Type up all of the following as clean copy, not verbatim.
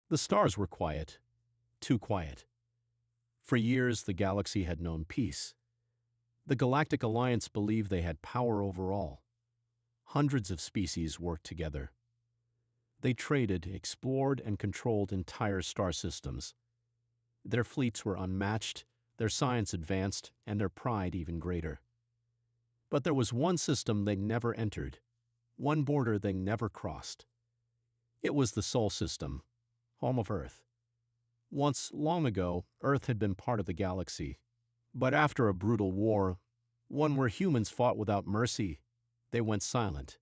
The stars were quiet, too quiet. For years, the galaxy had known peace. The Galactic Alliance believed they had power over all. Hundreds of species worked together. They traded, explored, and controlled entire star systems. Their fleets were unmatched, their science advanced, and their pride even greater. But there was one system they never entered, one border they never crossed. It was the Sol system, home of Earth. Once, long ago, Earth had been part of the galaxy. But after a brutal war, one where humans fought without mercy, they went silent.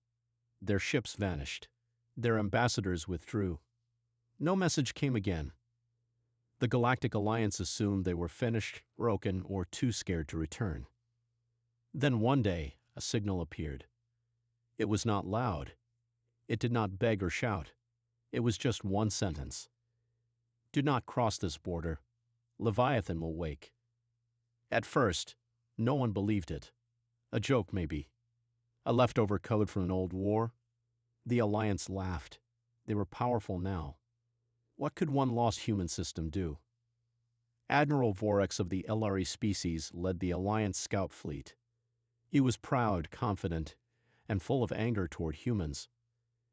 Their ships vanished. Their ambassadors withdrew. No message came again. The Galactic Alliance assumed they were finished, broken, or too scared to return. Then one day, a signal appeared. It was not loud. It did not beg or shout. It was just one sentence. Do not cross this border. Leviathan will wake. At first, no one believed it. A joke, maybe. A leftover code from an old war. The Alliance laughed. They were powerful now. What could one lost human system do? Admiral Vorex of the LRE species led the Alliance scout fleet. He was proud, confident, and full of anger toward humans.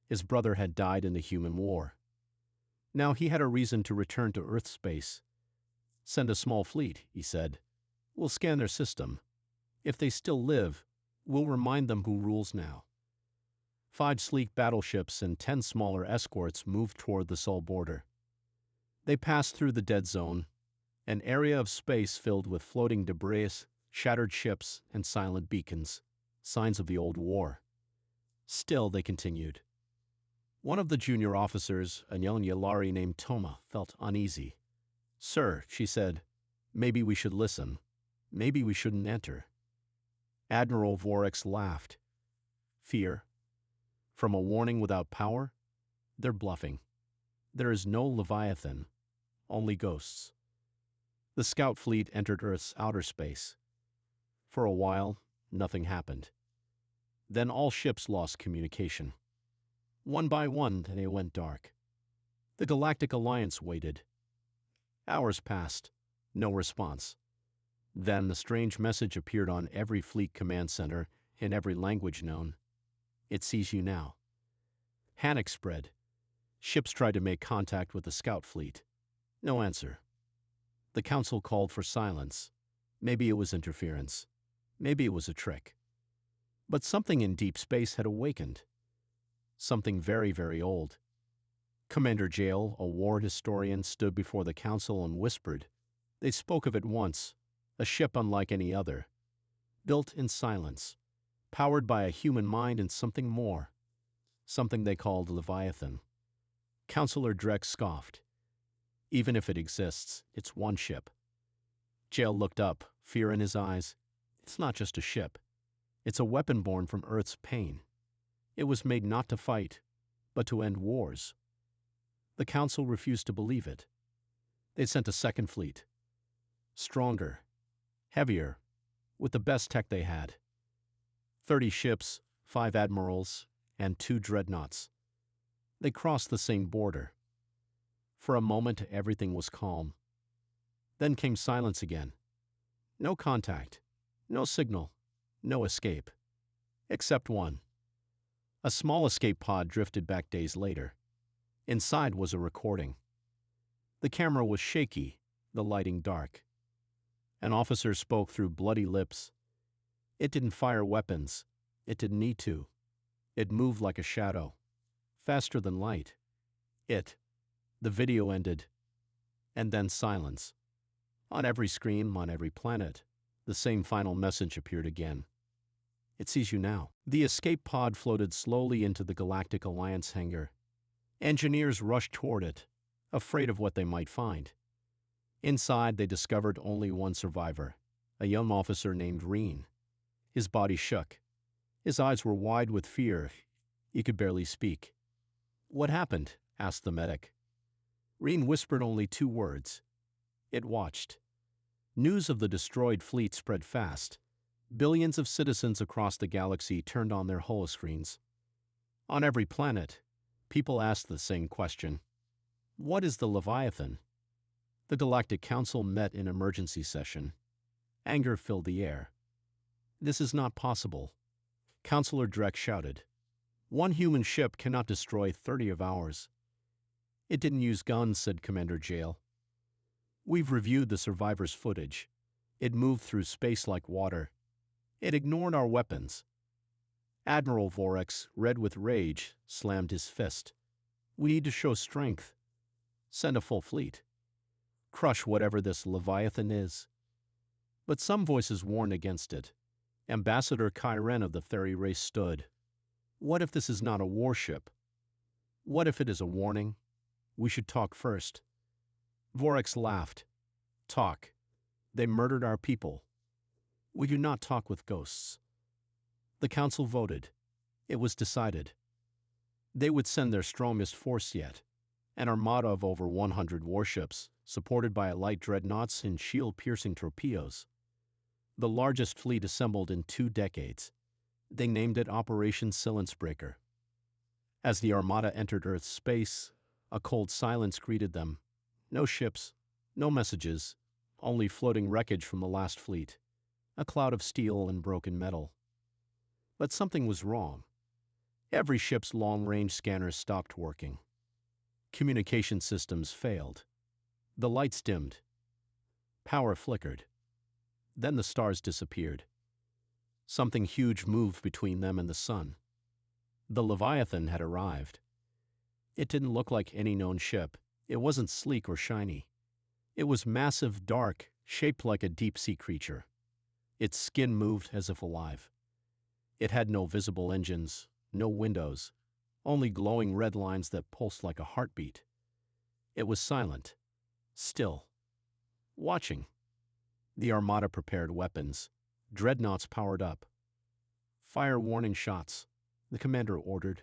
His brother had died in the human war. Now he had a reason to return to Earth space. Send a small fleet, he said. We'll scan their system. If they still live, we'll remind them who rules now. 5 sleek battleships and 10 smaller escorts moved toward the Sol border. They passed through the dead zone, an area of space filled with floating debris, shattered ships, and silent beacons, signs of the old war. Still, they continued. One of the junior officers, a young Yalari named Toma, felt uneasy. Sir, she said, maybe we should listen. Maybe we shouldn't enter. Admiral Vorex laughed. Fear? From a warning without power? They're bluffing. There is no Leviathan, only ghosts. The scout fleet entered Earth's outer space. For a while, nothing happened. Then all ships lost communication. One by one, they went dark. The Galactic Alliance waited. Hours passed, no response. Then the strange message appeared on every fleet command center in every language known. It sees you now. Panic spread. Ships tried to make contact with the scout fleet. No answer. The council called for silence. Maybe it was interference. Maybe it was a trick. But something in deep space had awakened. Something very, very old. Commander Jael, a war historian, stood before the council and whispered. They spoke of it once, a ship unlike any other, built in silence, powered by a human mind and something more, something they called Leviathan. Councillor Drek scoffed. Even if it exists, it's one ship. Jael looked up, fear in his eyes. It's not just a ship. It's a weapon born from Earth's pain. It was made not to fight, but to end wars. The council refused to believe it. They sent a second fleet. Stronger, heavier, with the best tech they had. 30 ships, 5 admirals, and 2 dreadnoughts. They crossed the same border. For a moment, everything was calm. Then came silence again. No contact, no signal, no escape. Except one. A small escape pod drifted back days later. Inside was a recording. The camera was shaky, the lighting dark. An officer spoke through bloody lips. It didn't fire weapons. It didn't need to. It moved like a shadow, faster than light. The video ended. And then silence. On every screen, on every planet, the same final message appeared again. It sees you now. The escape pod floated slowly into the Galactic Alliance hangar. Engineers rushed toward it, afraid of what they might find. Inside, they discovered only one survivor, a young officer named Reen. His body shook. His eyes were wide with fear. He could barely speak. What happened? Asked the medic. Reen whispered only 2 words. It watched. News of the destroyed fleet spread fast. Billions of citizens across the galaxy turned on their holoscreens. On every planet, people asked the same question. What is the Leviathan? The Galactic Council met in emergency session. Anger filled the air. This is not possible. Councillor Drek shouted. One human ship cannot destroy 30 of ours. It didn't use guns, said Commander Jail. We've reviewed the survivors' footage. It moved through space like water. It ignored our weapons. Admiral Vorex, red with rage, slammed his fist. We need to show strength. Send a full fleet. Crush whatever this Leviathan is. But some voices warned against it. Ambassador Kyren of the Theri race stood. What if this is not a warship? What if it is a warning? We should talk first. Vorex laughed. Talk. They murdered our people. We do not talk with ghosts. The council voted. It was decided. They would send their strongest force yet, an armada of over 100 warships, supported by light dreadnoughts and shield-piercing torpedoes. The largest fleet assembled in 2 decades. They named it Operation Silencebreaker. As the armada entered Earth's space, a cold silence greeted them. No ships, no messages, only floating wreckage from the last fleet, a cloud of steel and broken metal. But something was wrong. Every ship's long-range scanners stopped working. Communication systems failed. The lights dimmed. Power flickered. Then the stars disappeared. Something huge moved between them and the sun. The Leviathan had arrived. It didn't look like any known ship. It wasn't sleek or shiny. It was massive, dark, shaped like a deep-sea creature. Its skin moved as if alive. It had no visible engines, no windows, only glowing red lines that pulsed like a heartbeat. It was silent, still, watching. The armada prepared weapons. Dreadnoughts powered up. Fire warning shots, the commander ordered.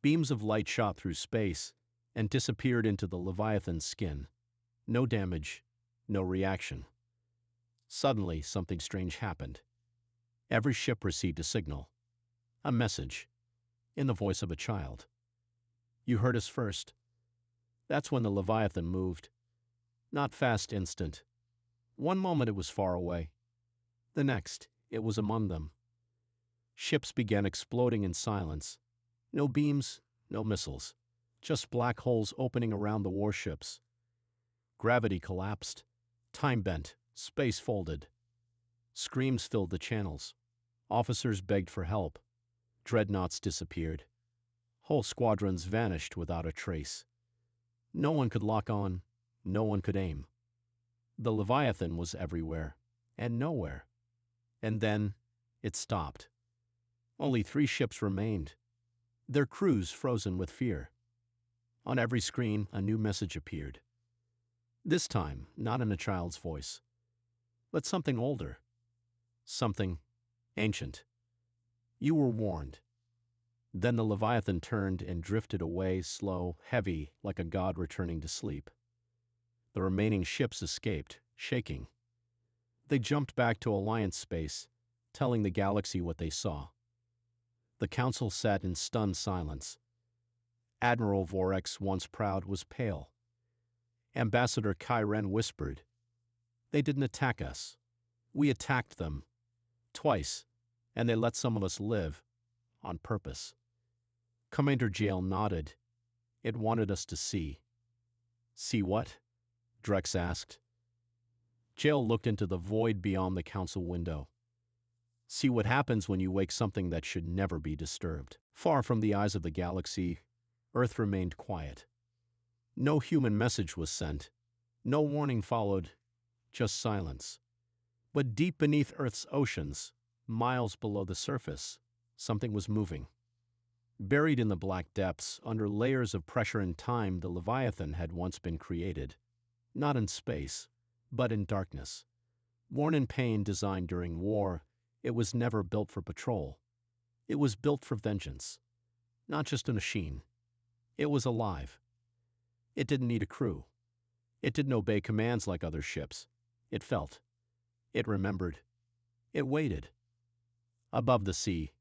Beams of light shot through space and disappeared into the Leviathan's skin. No damage, no reaction. Suddenly, something strange happened. Every ship received a signal, a message, in the voice of a child. You heard us first. That's when the Leviathan moved. Not fast, instant. One moment it was far away. The next, it was among them. Ships began exploding in silence. No beams, no missiles. Just black holes opening around the warships. Gravity collapsed. Time bent. Space folded. Screams filled the channels. Officers begged for help. Dreadnoughts disappeared. Whole squadrons vanished without a trace. No one could lock on. No one could aim. The Leviathan was everywhere, and nowhere. And then, it stopped. Only 3 ships remained, their crews frozen with fear. On every screen, a new message appeared. This time, not in a child's voice, but something older. Something ancient. You were warned. Then the Leviathan turned and drifted away, slow, heavy, like a god returning to sleep. The remaining ships escaped, shaking. They jumped back to Alliance space, telling the galaxy what they saw. The council sat in stunned silence. Admiral Vorex, once proud, was pale. Ambassador Kyren whispered, They didn't attack us. We attacked them. Twice, and they let some of us live, on purpose. Commander Jail nodded. It wanted us to see. See what? Drex asked. Jail looked into the void beyond the council window. See what happens when you wake something that should never be disturbed. Far from the eyes of the galaxy, Earth remained quiet. No human message was sent. No warning followed, just silence. But deep beneath Earth's oceans, miles below the surface, something was moving. Buried in the black depths, under layers of pressure and time, the Leviathan had once been created. Not in space, but in darkness. Born in pain, designed during war, it was never built for patrol. It was built for vengeance. Not just a machine. It was alive. It didn't need a crew. It didn't obey commands like other ships. It felt. It remembered. It waited. Above the sea,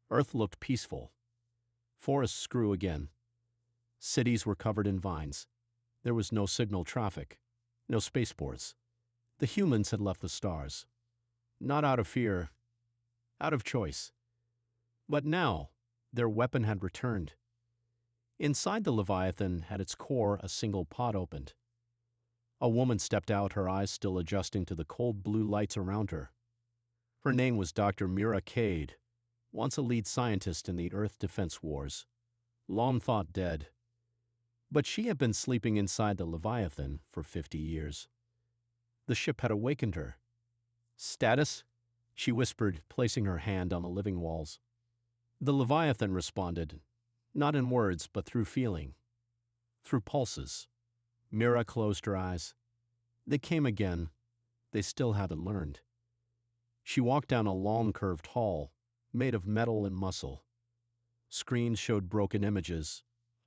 Earth looked peaceful. Forests grew again. Cities were covered in vines. There was no signal traffic, no spaceports. The humans had left the stars. Not out of fear, out of choice. But now, their weapon had returned. Inside the Leviathan, at its core, a single pod opened. A woman stepped out, her eyes still adjusting to the cold blue lights around her. Her name was Dr. Mira Cade, once a lead scientist in the Earth Defense Wars, long thought dead. But she had been sleeping inside the Leviathan for 50 years. The ship had awakened her. "Status?" she whispered, placing her hand on the living walls. The Leviathan responded, not in words, but through feeling, through pulses. Mira closed her eyes. They came again. They still hadn't learned. She walked down a long curved hall, made of metal and muscle. Screens showed broken images,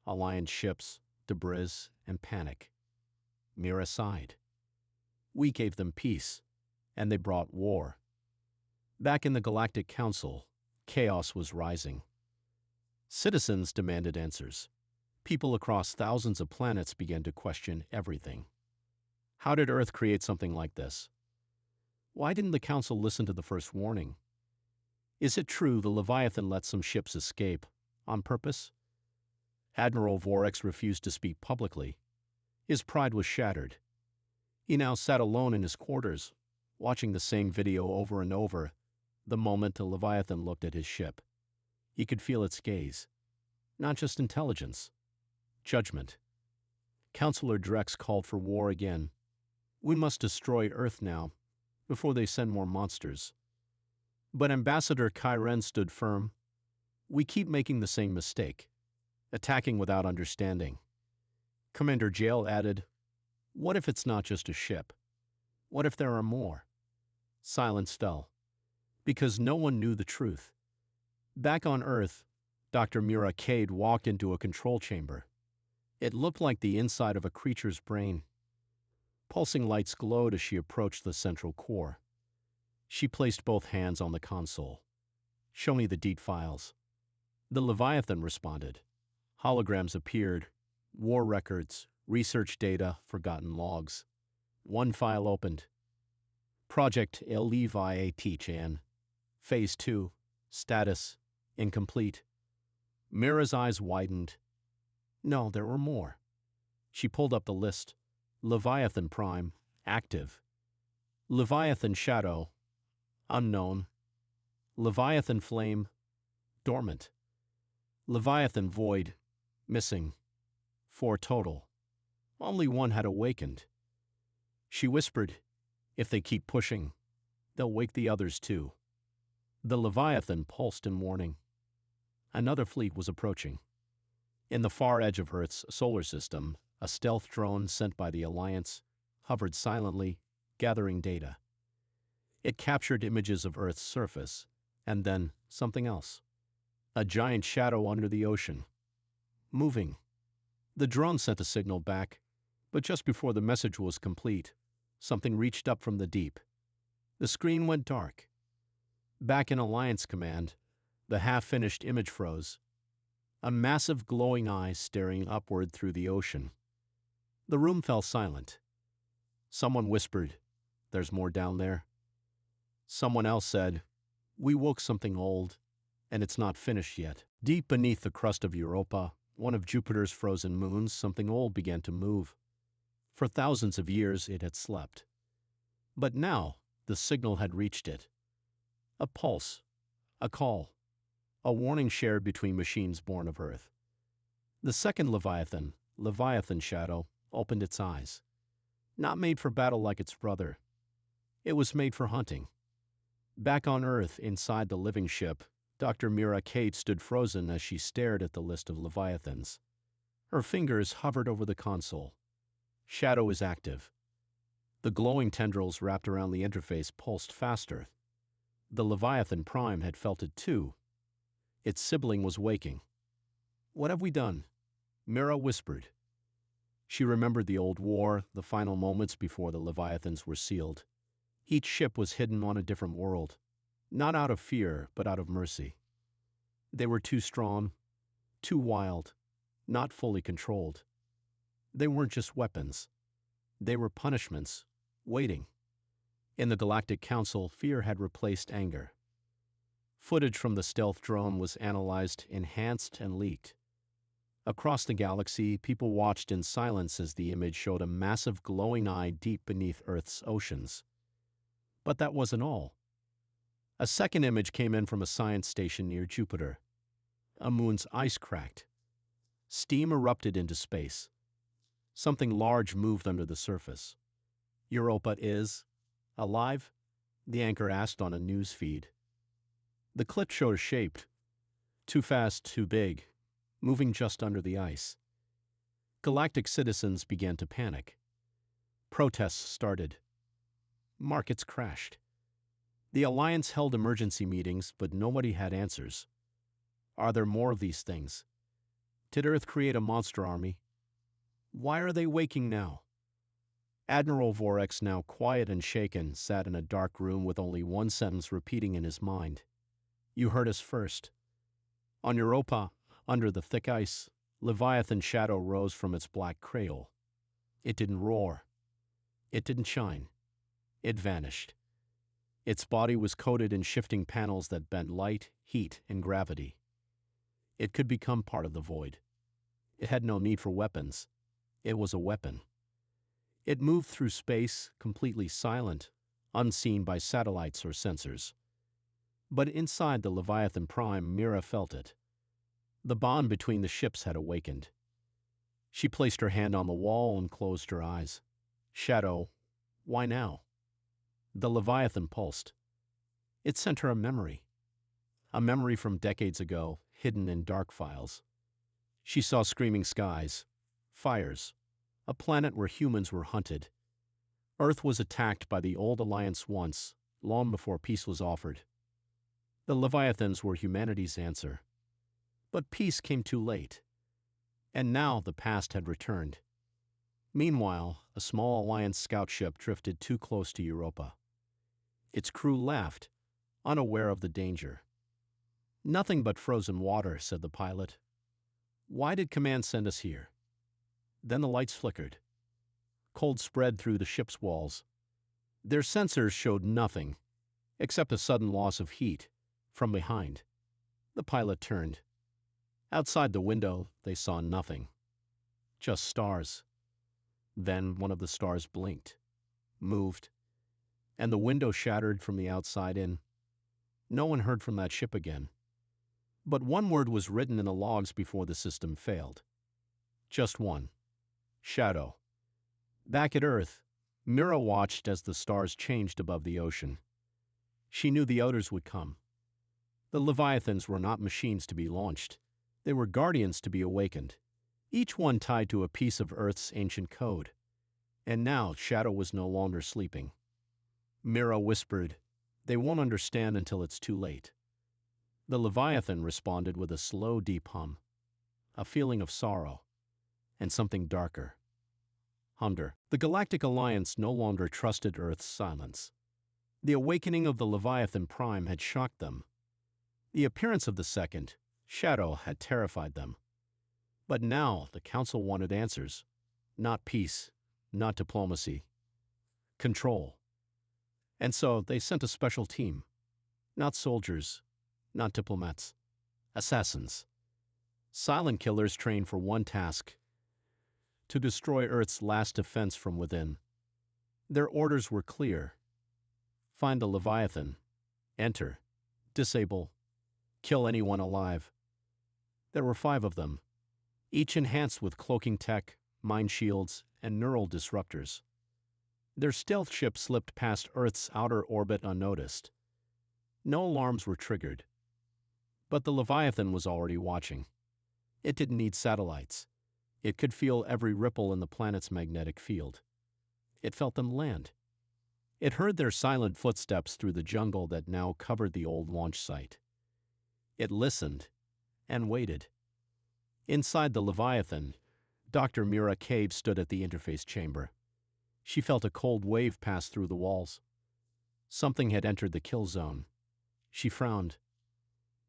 Alliance ships, debris, and panic. Mira sighed. We gave them peace, and they brought war. Back in the Galactic Council, chaos was rising. Citizens demanded answers. People across thousands of planets began to question everything. How did Earth create something like this? Why didn't the Council listen to the first warning? Is it true the Leviathan let some ships escape, on purpose? Admiral Vorex refused to speak publicly. His pride was shattered. He now sat alone in his quarters, watching the same video over and over, the moment the Leviathan looked at his ship. He could feel its gaze. Not just intelligence. Judgment. Counselor Drex called for war again. We must destroy Earth now, before they send more monsters. But Ambassador Kyren stood firm. We keep making the same mistake, attacking without understanding. Commander Jail added, what if it's not just a ship? What if there are more? Silence fell, because no one knew the truth. Back on Earth, Dr. Mira Cade walked into a control chamber. It looked like the inside of a creature's brain. Pulsing lights glowed as she approached the central core. She placed both hands on the console. Show me the DEET files. The Leviathan responded. Holograms appeared, war records, research data, forgotten logs. One file opened. Project Leviathan. Phase 2. Status. Incomplete. Mira's eyes widened. No, there were more. She pulled up the list. Leviathan Prime. Active. Leviathan Shadow. Unknown. Leviathan Flame. Dormant. Leviathan Void. Missing. 4 total. Only one had awakened. She whispered, if they keep pushing, they'll wake the others too. The Leviathan pulsed in warning. Another fleet was approaching. In the far edge of Earth's solar system, a stealth drone sent by the Alliance hovered silently, gathering data. It captured images of Earth's surface, and then something else. A giant shadow under the ocean. Moving. The drone sent a signal back, but just before the message was complete, something reached up from the deep. The screen went dark. Back in Alliance Command, the half-finished image froze. A massive glowing eye staring upward through the ocean. The room fell silent. Someone whispered, there's more down there. Someone else said, we woke something old, and it's not finished yet. Deep beneath the crust of Europa, one of Jupiter's frozen moons, something old began to move. For thousands of years it had slept. But now the signal had reached it. A pulse, a call, a warning shared between machines born of Earth. The second Leviathan, Leviathan Shadow, opened its eyes. Not made for battle like its brother. It was made for hunting. Back on Earth, inside the living ship, Dr. Mira Cade stood frozen as she stared at the list of Leviathans. Her fingers hovered over the console. Shadow is active. The glowing tendrils wrapped around the interface pulsed faster. The Leviathan Prime had felt it too. Its sibling was waking. What have we done? Mira whispered. She remembered the old war, the final moments before the Leviathans were sealed. Each ship was hidden on a different world, not out of fear, but out of mercy. They were too strong, too wild, not fully controlled. They weren't just weapons. They were punishments, waiting. In the Galactic Council, fear had replaced anger. Footage from the stealth drone was analyzed, enhanced, and leaked. Across the galaxy, people watched in silence as the image showed a massive glowing eye deep beneath Earth's oceans. But that wasn't all. A second image came in from a science station near Jupiter. A moon's ice cracked. Steam erupted into space. Something large moved under the surface. "Europa is alive?" the anchor asked on a news feed. The clip showed a shape, too fast, too big, moving just under the ice. Galactic citizens began to panic. Protests started. Markets crashed. The Alliance held emergency meetings, but nobody had answers. Are there more of these things? Did Earth create a monster army? Why are they waking now? Admiral Vorex, now quiet and shaken, sat in a dark room with only one sentence repeating in his mind. "You heard us first." On Europa, under the thick ice, Leviathan's shadow rose from its black cradle. It didn't roar. It didn't shine. It vanished. Its body was coated in shifting panels that bent light, heat, and gravity. It could become part of the void. It had no need for weapons. It was a weapon. It moved through space, completely silent, unseen by satellites or sensors. But inside the Leviathan Prime, Mira felt it. The bond between the ships had awakened. She placed her hand on the wall and closed her eyes. "Shadow, why now?" The Leviathan pulsed. It sent her a memory from decades ago, hidden in dark files. She saw screaming skies, fires, a planet where humans were hunted. Earth was attacked by the old Alliance once, long before peace was offered. The Leviathans were humanity's answer. But peace came too late. And now the past had returned. Meanwhile, a small Alliance scout ship drifted too close to Europa. Its crew laughed, unaware of the danger. "Nothing but frozen water," said the pilot. "Why did Command send us here?" Then the lights flickered. Cold spread through the ship's walls. Their sensors showed nothing, except a sudden loss of heat from behind. The pilot turned. Outside the window, they saw nothing. Just stars. Then one of the stars blinked, moved, and the window shattered from the outside in. No one heard from that ship again. But one word was written in the logs before the system failed. Just one. Shadow. Back at Earth, Mira watched as the stars changed above the ocean. She knew the others would come. The Leviathans were not machines to be launched. They were guardians to be awakened, each one tied to a piece of Earth's ancient code. And now Shadow was no longer sleeping. Mira whispered, "They won't understand until it's too late." The Leviathan responded with a slow, deep hum, a feeling of sorrow, and something darker. Hunger. The Galactic Alliance no longer trusted Earth's silence. The awakening of the Leviathan Prime had shocked them. The appearance of the second, Shadow, had terrified them. But now the Council wanted answers. Not peace, not diplomacy. Control. And so they sent a special team. Not soldiers, not diplomats. Assassins. Silent killers trained for one task: to destroy Earth's last defense from within. Their orders were clear. Find the Leviathan. Enter. Disable. Kill anyone alive. There were 5 of them, each enhanced with cloaking tech, mind shields, and neural disruptors. Their stealth ship slipped past Earth's outer orbit unnoticed. No alarms were triggered. But the Leviathan was already watching. It didn't need satellites. It could feel every ripple in the planet's magnetic field. It felt them land. It heard their silent footsteps through the jungle that now covered the old launch site. It listened and waited. Inside the Leviathan, Dr. Mira Cave stood at the interface chamber. She felt a cold wave pass through the walls. Something had entered the kill zone. She frowned.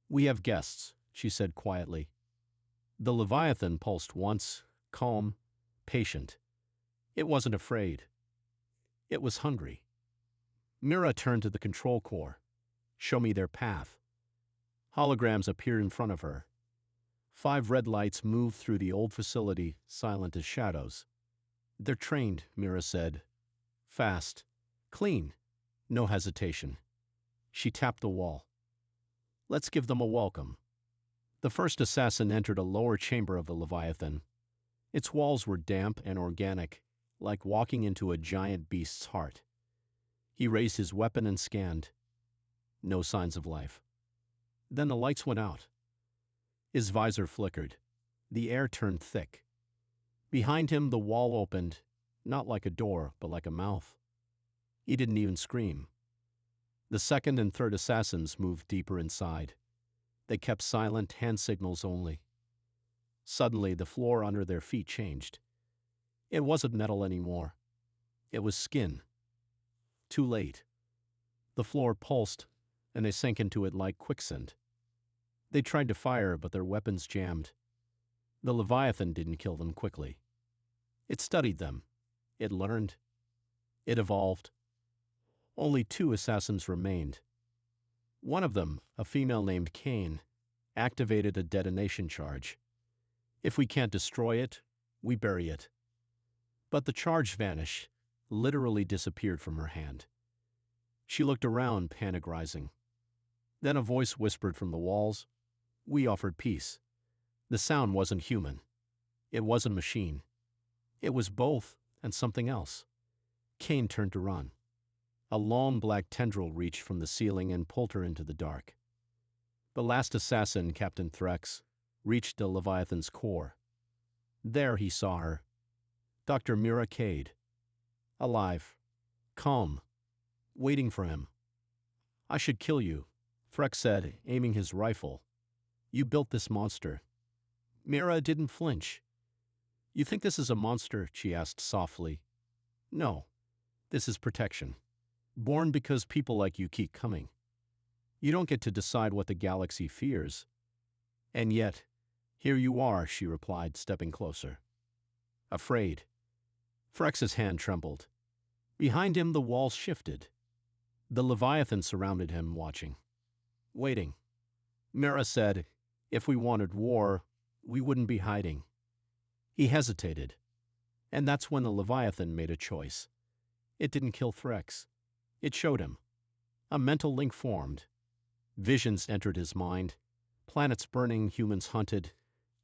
"We have guests," she said quietly. The Leviathan pulsed once, calm, patient. It wasn't afraid. It was hungry. Mira turned to the control core. Show me their path. Holograms appeared in front of her. 5 red lights moved through the old facility, silent as shadows. They're trained, Mira said. Fast. Clean. No hesitation. She tapped the wall. Let's give them a welcome. The first assassin entered a lower chamber of the Leviathan. Its walls were damp and organic, like walking into a giant beast's heart. He raised his weapon and scanned. No signs of life. Then the lights went out. His visor flickered. The air turned thick. Behind him, the wall opened, not like a door, but like a mouth. He didn't even scream. The second and third assassins moved deeper inside. They kept silent, hand signals only. Suddenly, the floor under their feet changed. It wasn't metal anymore. It was skin. Too late. The floor pulsed, and they sank into it like quicksand. They tried to fire, but their weapons jammed. The Leviathan didn't kill them quickly. It studied them. It learned. It evolved. Only 2 assassins remained. One of them, a female named Kane, activated a detonation charge. If we can't destroy it, we bury it. But the charge vanished, literally disappeared from her hand. She looked around, panic rising. Then a voice whispered from the walls. We offered peace. The sound wasn't human. It wasn't machine. It was both and something else. Kane turned to run. A long black tendril reached from the ceiling and pulled her into the dark. The last assassin, Captain Threx, reached the Leviathan's core. There he saw her. Dr. Mira Cade. Alive. Calm. Waiting for him. I should kill you, Threx said, aiming his rifle. You built this monster. Mira didn't flinch. You think this is a monster? She asked softly. No. This is protection. Born because people like you keep coming. You don't get to decide what the galaxy fears. And yet, here you are, she replied, stepping closer. Afraid. Threx's hand trembled. Behind him, the walls shifted. The Leviathan surrounded him, watching. Waiting. Mira said, if we wanted war, we wouldn't be hiding. He hesitated. And that's when the Leviathan made a choice. It didn't kill Threx. It showed him. A mental link formed. Visions entered his mind. Planets burning, humans hunted.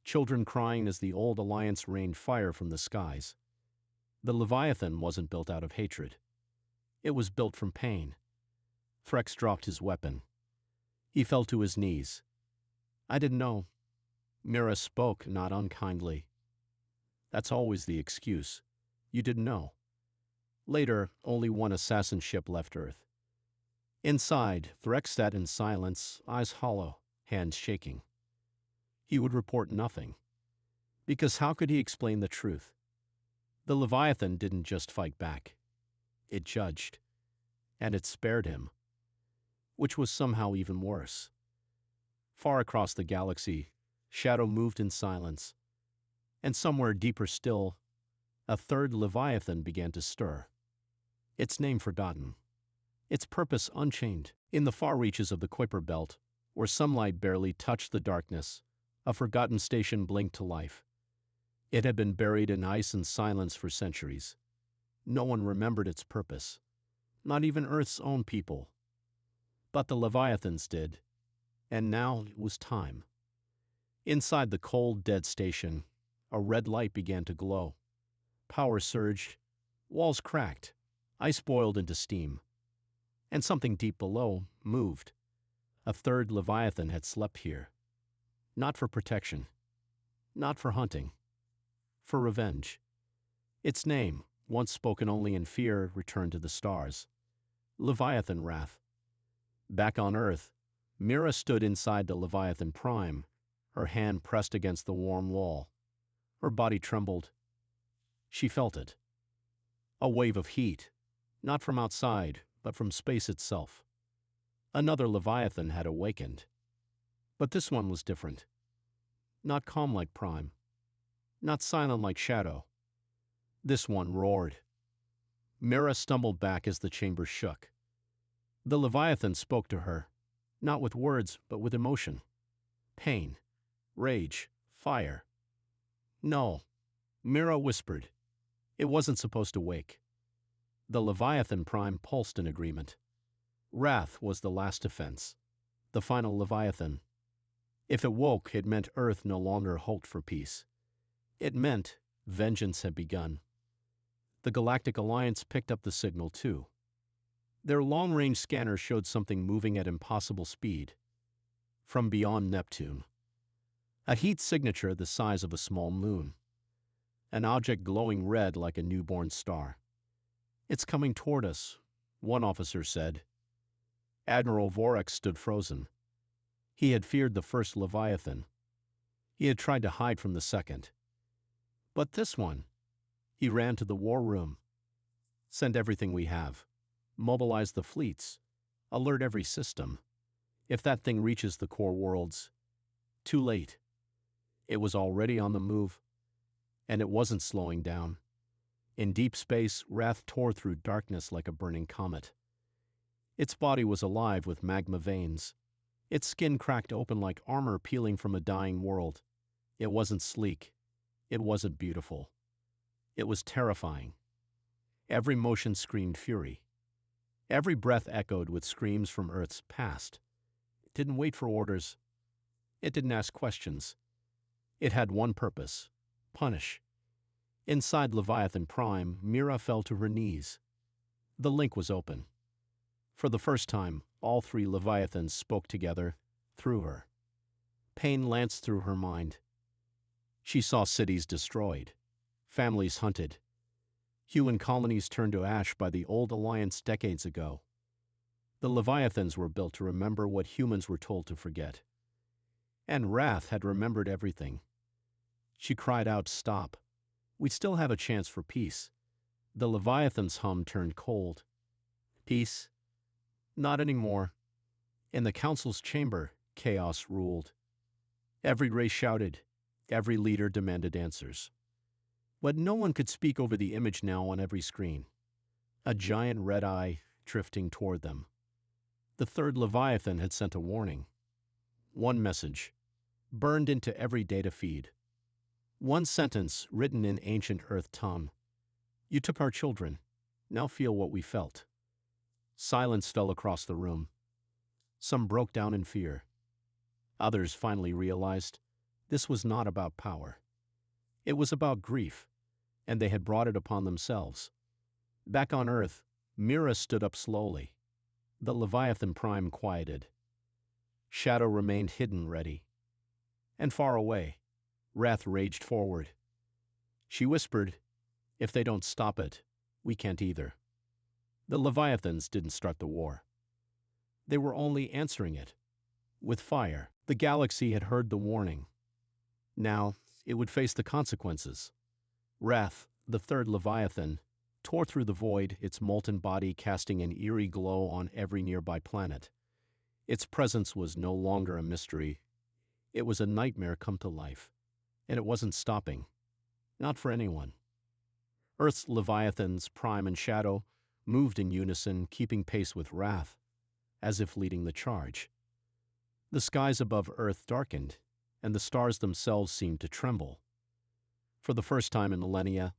Children crying as the old Alliance rained fire from the skies. The Leviathan wasn't built out of hatred. It was built from pain. Threx dropped his weapon. He fell to his knees. I didn't know. Mira spoke, not unkindly. That's always the excuse. You didn't know. Later, only one assassin ship left Earth. Inside, Threx sat in silence, eyes hollow, hands shaking. He would report nothing. Because how could he explain the truth? The Leviathan didn't just fight back. It judged. And it spared him. Which was somehow even worse. Far across the galaxy, Shadow moved in silence. And somewhere deeper still, a third Leviathan began to stir. Its name forgotten. Its purpose unchained. In the far reaches of the Kuiper Belt, where sunlight barely touched the darkness, a forgotten station blinked to life. It had been buried in ice and silence for centuries. No one remembered its purpose. Not even Earth's own people. But the Leviathans did. And now it was time. Inside the cold, dead station, a red light began to glow. Power surged. Walls cracked. Ice boiled into steam. And something deep below moved. A third Leviathan had slept here. Not for protection. Not for hunting. For revenge. Its name, once spoken only in fear, returned to the stars. Leviathan Wrath. Back on Earth, Mira stood inside the Leviathan Prime, her hand pressed against the warm wall. Her body trembled. She felt it. A wave of heat, not from outside, but from space itself. Another Leviathan had awakened. But this one was different. Not calm like Prime. Not silent like Shadow. This one roared. Mira stumbled back as the chamber shook. The Leviathan spoke to her, not with words, but with emotion. Pain, rage, fire. No, Mira whispered. It wasn't supposed to wake. The Leviathan Prime pulsed in agreement. Wrath was the last defense, the final Leviathan. If it woke, it meant Earth no longer hoped for peace. It meant vengeance had begun. The Galactic Alliance picked up the signal too. Their long-range scanner showed something moving at impossible speed. From beyond Neptune. A heat signature the size of a small moon. An object glowing red like a newborn star. It's coming toward us, one officer said. Admiral Vorex stood frozen. He had feared the first Leviathan. He had tried to hide from the second. But this one, he ran to the war room. Send everything we have. Mobilize the fleets. Alert every system. If that thing reaches the core worlds, too late. It was already on the move, and it wasn't slowing down. In deep space, Wrath tore through darkness like a burning comet. Its body was alive with magma veins. Its skin cracked open like armor peeling from a dying world. It wasn't sleek. It wasn't beautiful. It was terrifying. Every motion screamed fury. Every breath echoed with screams from Earth's past. It didn't wait for orders. It didn't ask questions. It had one purpose: punish. Inside Leviathan Prime, Mira fell to her knees. The link was open. For the first time, all three Leviathans spoke together, through her. Pain lanced through her mind. She saw cities destroyed, families hunted, human colonies turned to ash by the old alliance decades ago. The Leviathans were built to remember what humans were told to forget. And Wrath had remembered everything. She cried out, "Stop. We still have a chance for peace." The Leviathan's hum turned cold. Peace? Not anymore. In the council's chamber, chaos ruled. Every race shouted. Every leader demanded answers. But no one could speak over the image now on every screen. A giant red eye drifting toward them. The third Leviathan had sent a warning. One message, burned into every data feed. One sentence written in ancient Earth tongue. You took our children. Now feel what we felt. Silence fell across the room. Some broke down in fear. Others finally realized this was not about power. It was about grief, and they had brought it upon themselves. Back on Earth, Mira stood up slowly. The Leviathan Prime quieted. Shadow remained hidden, ready. And far away, Wrath raged forward. She whispered, "If they don't stop it, we can't either." The Leviathans didn't start the war. They were only answering it. With fire, the galaxy had heard the warning. Now, it would face the consequences. Wrath, the third Leviathan, tore through the void, its molten body casting an eerie glow on every nearby planet. Its presence was no longer a mystery. It was a nightmare come to life. And it wasn't stopping. Not for anyone. Earth's Leviathans, Prime and Shadow, moved in unison, keeping pace with Wrath, as if leading the charge. The skies above Earth darkened, and the stars themselves seemed to tremble. For the first time in millennia,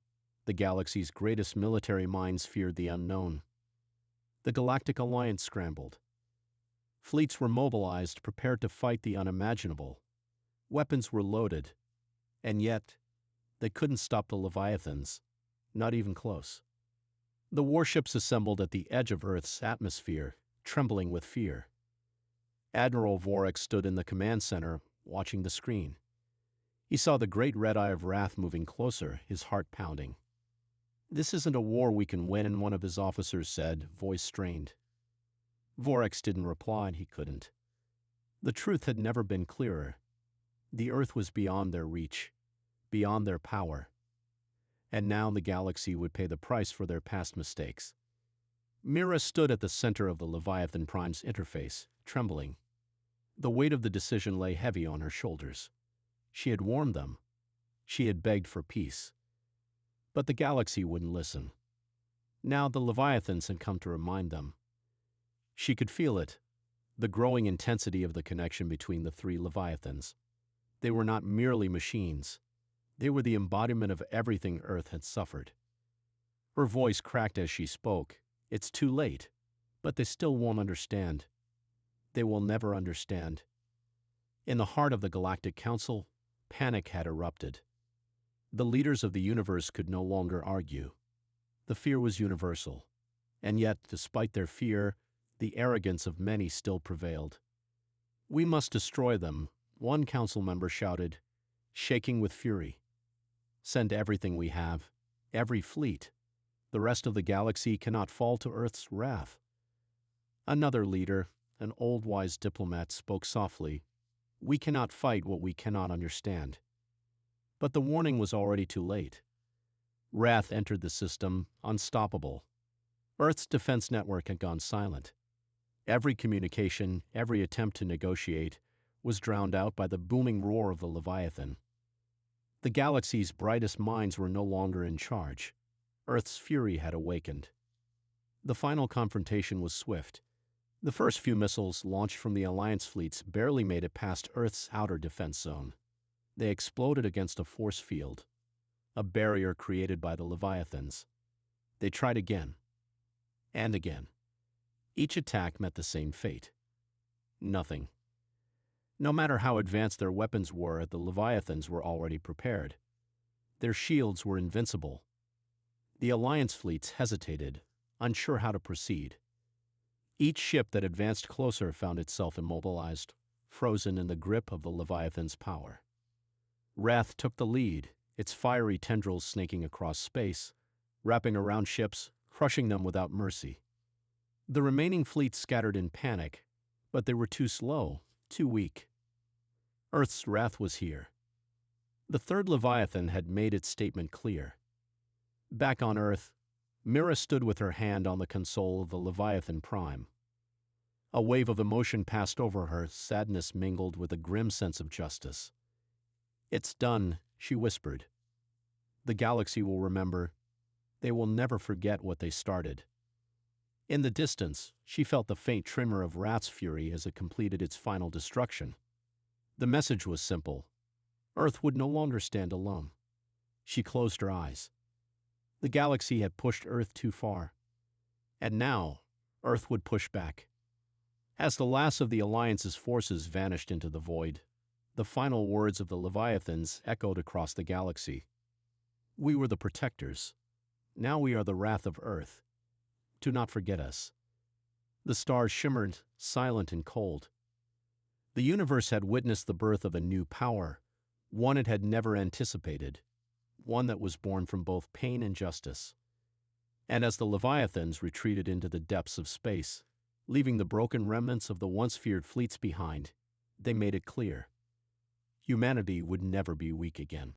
the galaxy's greatest military minds feared the unknown. The Galactic Alliance scrambled. Fleets were mobilized, prepared to fight the unimaginable. Weapons were loaded, and yet they couldn't stop the Leviathans, not even close. The warships assembled at the edge of Earth's atmosphere, trembling with fear. Admiral Vorex stood in the command center, watching the screen. He saw the great red eye of Wrath moving closer, his heart pounding. "This isn't a war we can win," one of his officers said, voice strained. Vorex didn't reply, he couldn't. The truth had never been clearer. The Earth was beyond their reach, beyond their power. And now the galaxy would pay the price for their past mistakes. Mira stood at the center of the Leviathan Prime's interface, trembling. The weight of the decision lay heavy on her shoulders. She had warned them. She had begged for peace. But the galaxy wouldn't listen. Now the Leviathans had come to remind them. She could feel it, the growing intensity of the connection between the three Leviathans. They were not merely machines. They were the embodiment of everything Earth had suffered. Her voice cracked as she spoke. It's too late. But they still won't understand. They will never understand. In the heart of the Galactic Council, panic had erupted. The leaders of the universe could no longer argue. The fear was universal. And yet, despite their fear, the arrogance of many still prevailed. "We must destroy them," one council member shouted, shaking with fury. "Send everything we have, every fleet. The rest of the galaxy cannot fall to Earth's wrath." Another leader, an old wise diplomat, spoke softly. "We cannot fight what we cannot understand." But the warning was already too late. Wrath entered the system, unstoppable. Earth's defense network had gone silent. Every communication, every attempt to negotiate, was drowned out by the booming roar of the Leviathan. The galaxy's brightest minds were no longer in charge. Earth's fury had awakened. The final confrontation was swift. The first few missiles launched from the Alliance fleets barely made it past Earth's outer defense zone. They exploded against a force field, a barrier created by the Leviathans. They tried again, and again. Each attack met the same fate. Nothing. No matter how advanced their weapons were, the Leviathans were already prepared. Their shields were invincible. The Alliance fleets hesitated, unsure how to proceed. Each ship that advanced closer found itself immobilized, frozen in the grip of the Leviathan's power. Wrath took the lead, its fiery tendrils snaking across space, wrapping around ships, crushing them without mercy. The remaining fleets scattered in panic, but they were too slow, too weak. Earth's wrath was here. The third Leviathan had made its statement clear. Back on Earth, Mira stood with her hand on the console of the Leviathan Prime. A wave of emotion passed over her, sadness mingled with a grim sense of justice. "It's done," she whispered. "The galaxy will remember. They will never forget what they started." In the distance, she felt the faint tremor of Wrath's fury as it completed its final destruction. The message was simple. Earth would no longer stand alone. She closed her eyes. The galaxy had pushed Earth too far. And now, Earth would push back. As the last of the Alliance's forces vanished into the void, the final words of the Leviathans echoed across the galaxy. "We were the protectors. Now we are the wrath of Earth. Do not forget us." The stars shimmered, silent and cold. The universe had witnessed the birth of a new power, one it had never anticipated, one that was born from both pain and justice. And as the Leviathans retreated into the depths of space, leaving the broken remnants of the once feared fleets behind, they made it clear. Humanity would never be weak again.